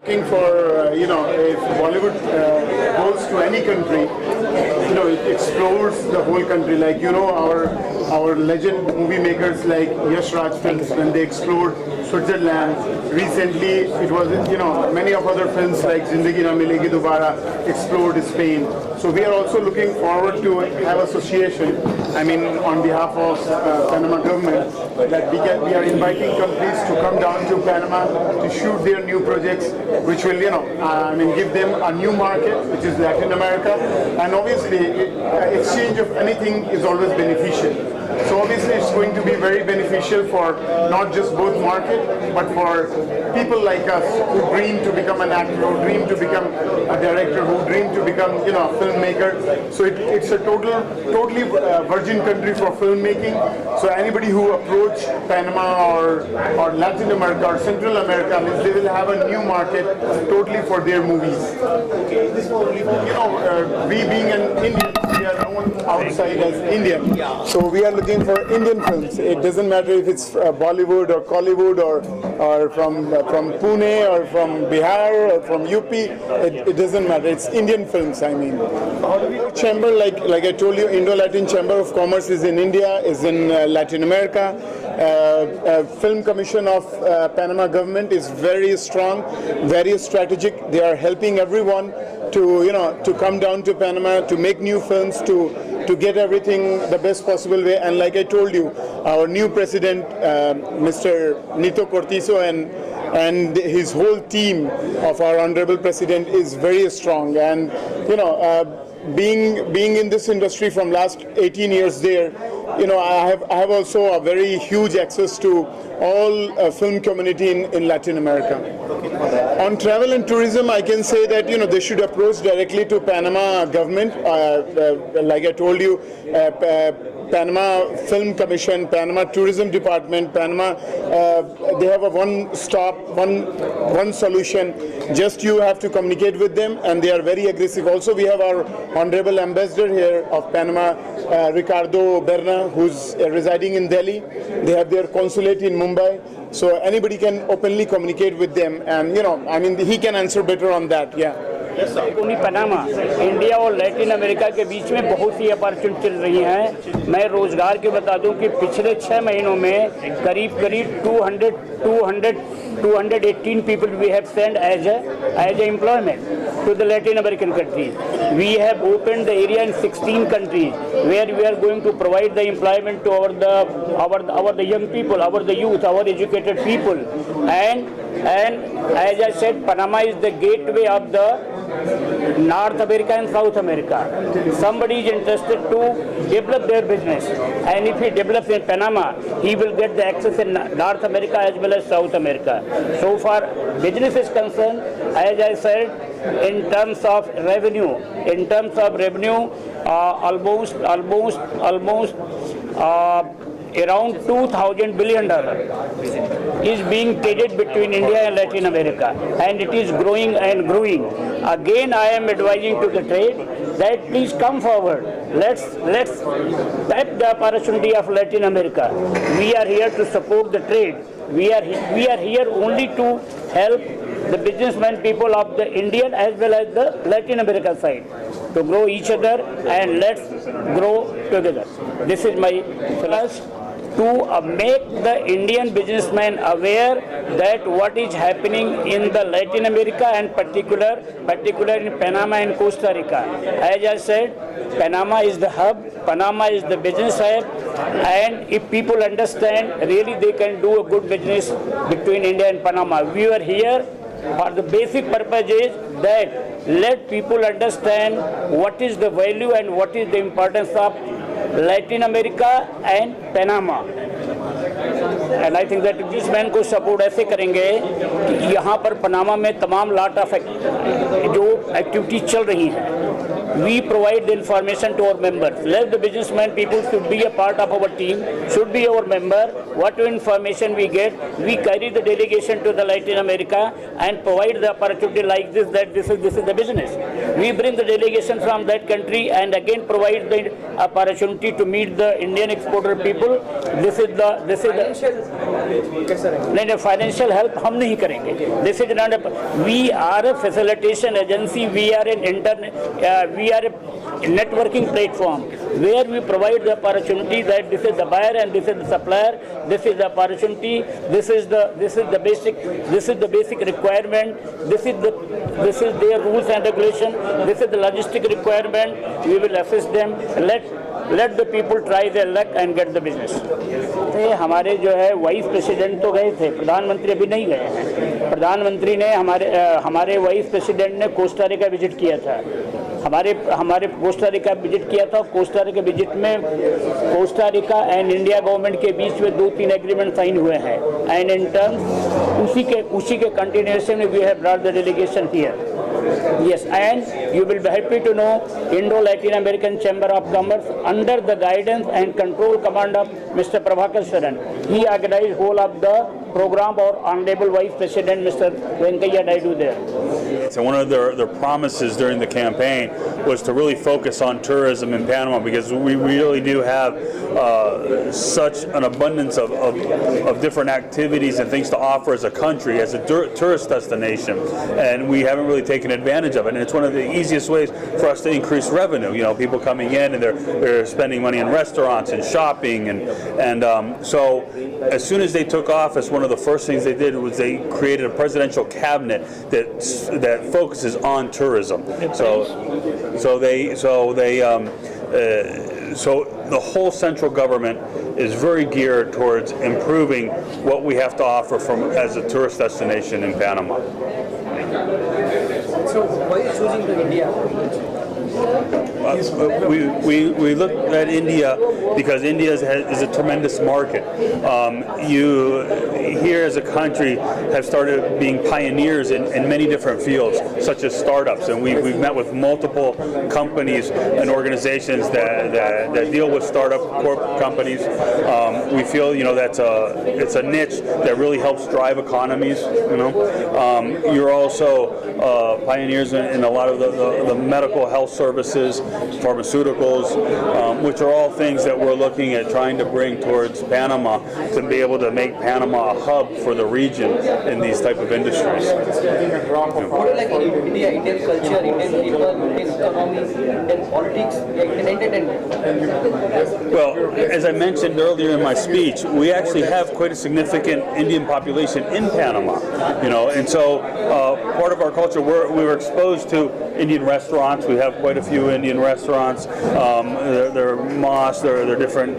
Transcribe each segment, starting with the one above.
Looking for, if Bollywood goes to any country, it explores the whole country. Like, our legend movie makers like Yash Raj films, when they explored Switzerland. Recently, it was, many of other films like Zindagi Na Milegi Dobara explored Spain. So we are also looking forward to have association, on behalf of Panama government, that we are inviting companies to come down to Panama to shoot their new projects, which will, give them a new market, which is Latin America. And obviously, exchange of anything is always beneficial. So obviously, it's going to be very beneficial for not just both market, but for people like us who dream to become an actor, who dream to become a director, who dream to become, a filmmaker. So it's a totally virgin country for filmmaking. So anybody who approach Panama or Latin America or Central America, they will have a new market totally for their movies. Okay, this will we being an Indian, we are known outside as Indian. So we are looking for Indian films. It doesn't matter if it's Bollywood or Kollywood or from Pune or from Bihar or from UP. It doesn't matter. It's Indian films. Chamber, like I told you, Indo-Latin Chamber of Commerce is in India, is in Latin America. Film Commission of Panama government is very strong, very strategic. They are helping everyone to come down to Panama, to make new films, to get everything the best possible way. And like I told you, our new president, Mr. Nito Cortizo, and his whole team of our honorable president is very strong. And being in this industry from last 18 years there, I have also a very huge access to all film community in Latin America. On travel and tourism, I can say that they should approach directly to Panama government. Like I told you, Panama Film Commission, Panama Tourism Department, Panama, they have a one-stop, one solution. Just you have to communicate with them, and they are very aggressive. Also, we have our honorable ambassador here of Panama, Ricardo Berna, who's residing in Delhi. They have their consulate in Mumbai. So anybody can openly communicate with them, and he can answer better on that. Yeah. पूरी Panama India और Latin America के बीच में बहुत सी opportunity चल रही हैं। मैं रोजगार के बता दूं कि पिछले 6 महीनों में करीब 218 people we have sent as a employment to the Latin American countries. We have opened the area in 16 countries where we are going to provide the employment to our young people, the youth, our educated people, and as I said, Panama is the gateway of the North America and South America. Somebody is interested to develop their business, and if he develops in Panama, he will get the access in North America as well as South America. So far, business is concerned, as I said, in terms of revenue, almost around $2,000 billion is being traded between India and Latin America, and it is growing and growing. Again, I am advising to the trade that please come forward. Let's tap the opportunity of Latin America. We are here to support the trade. We are here only to help the businessmen people of the Indian as well as the Latin American side to grow each other, and let's grow together. This is my thrust to make the Indian businessmen aware that what is happening in the Latin America and particular in Panama and Costa Rica. As I said, Panama is the hub, Panama is the business hub, and if people understand, really they can do a good business between India and Panama. We are here for the basic purpose is that let people understand what is the value and what is the importance of Latin America and Panama. And I think that businessmen को support ऐसे करेंगे कि यहाँ पर Panama में तमाम lot of जो activities चल रही हैं, we provide the information to our members. Let the businessmen people should be a part of our team, should be our member. What information we get, we carry the delegation to the Latin America and provide the opportunity like this, that this is the business. We bring the delegation from that country and again provide the opportunity to meet the Indian exporter people. This is the नहीं financial help हम नहीं करेंगे. This is not we are a facilitation agency. वी आर a networking platform where we provide the opportunity that this is the buyer and this is the supplier. This is the opportunity. This is the basic requirement. This is their rules and regulation. This is the logistic requirement. We will assist them. Let the people try their luck and get the business. हमारे जो है vice president तो गए थे, प्रधानमंत्री अभी नहीं गए हैं. प्रधानमंत्री ने हमारे वाइस प्रेसिडेंट ने कोस्टा रिका विजिट किया था. हमारे कोस्टा रिका विजिट किया था. कोस्टा रिका विजिट में Costa Rica and India government के बीच में 2-3 एग्रीमेंट साइन हुए हैं. एंड इन टर्म्स उसी के कंटिन्यूएशन में we have brought the delegation here. Yes, and you will be happy to know Indo-Latin American Chamber of Commerce under the guidance and control command of Mr. Prabhakar Saran. He organized whole of the program for Honorable Vice President Mr. Venkaiah Naidu there. So one of their promises during the campaign was to really focus on tourism in Panama, because we really do have such an abundance of different activities and things to offer as a country, as a tourist destination, and we haven't really taken advantage of it. And it's one of the easiest ways for us to increase revenue. You know, people coming in and they're spending money in restaurants and shopping, and so as soon as they took office, one of the first things they did was they created a presidential cabinet that focuses on tourism. So the whole central government is very geared towards improving what we have to offer as a tourist destination in Panama. So why are you choosing India? We look at India because India is a tremendous market. You here as a country have started being pioneers in many different fields, such as startups, and we've met with multiple companies and organizations that deal with startup companies. We feel it's a niche that really helps drive economies. You're also pioneers in a lot of the medical health services, pharmaceuticals, which are all things that we're looking at trying to bring towards Panama to be able to make Panama a hub for the region in these type of industries. What like India, Indian culture, Indian people, Indian economy, Indian politics, Indian entertainment? Well, as I mentioned earlier in my speech, we actually have quite a significant Indian population in Panama, and so part of our culture, we were exposed to Indian restaurants. We have quite a few Indian restaurants. There are mosques, there are different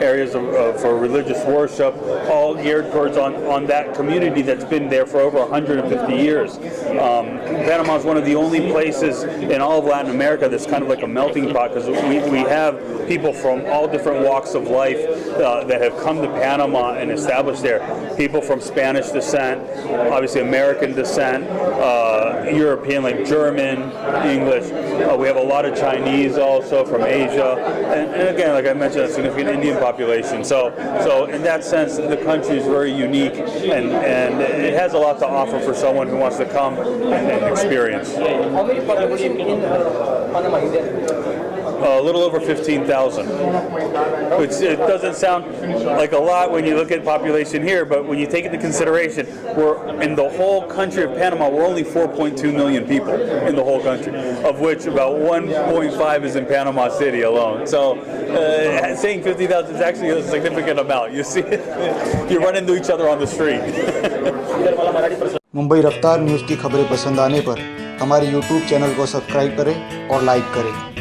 areas for religious worship, all geared towards on that community that's been there for over 150 years. Panama is one of the only places in all of Latin America that's kind of like a melting pot, because we have people from all different walks of life that have come to Panama and established there. People from Spanish descent, obviously American descent, European, like German, English. We have a lot of Chinese also from Asia, and again, like I mentioned, a significant Indian population. So in that sense, the country is very unique, and it has a lot to offer for someone who wants to come and experience. How many population in Panama is there? A little over 15,000, which it doesn't sound like a lot when you look at population here, but when you take into consideration, we're in the whole country of Panama, we're only 4.2 million people in the whole country, of which about 1.5 is in Panama City alone. So saying 50,000 is actually a significant amount. You see, you run into each other on the street. Mumbai रफ्तार news की खबरें पसंद आने पर हमारे YouTube channel को subscribe करें और लाइक करें।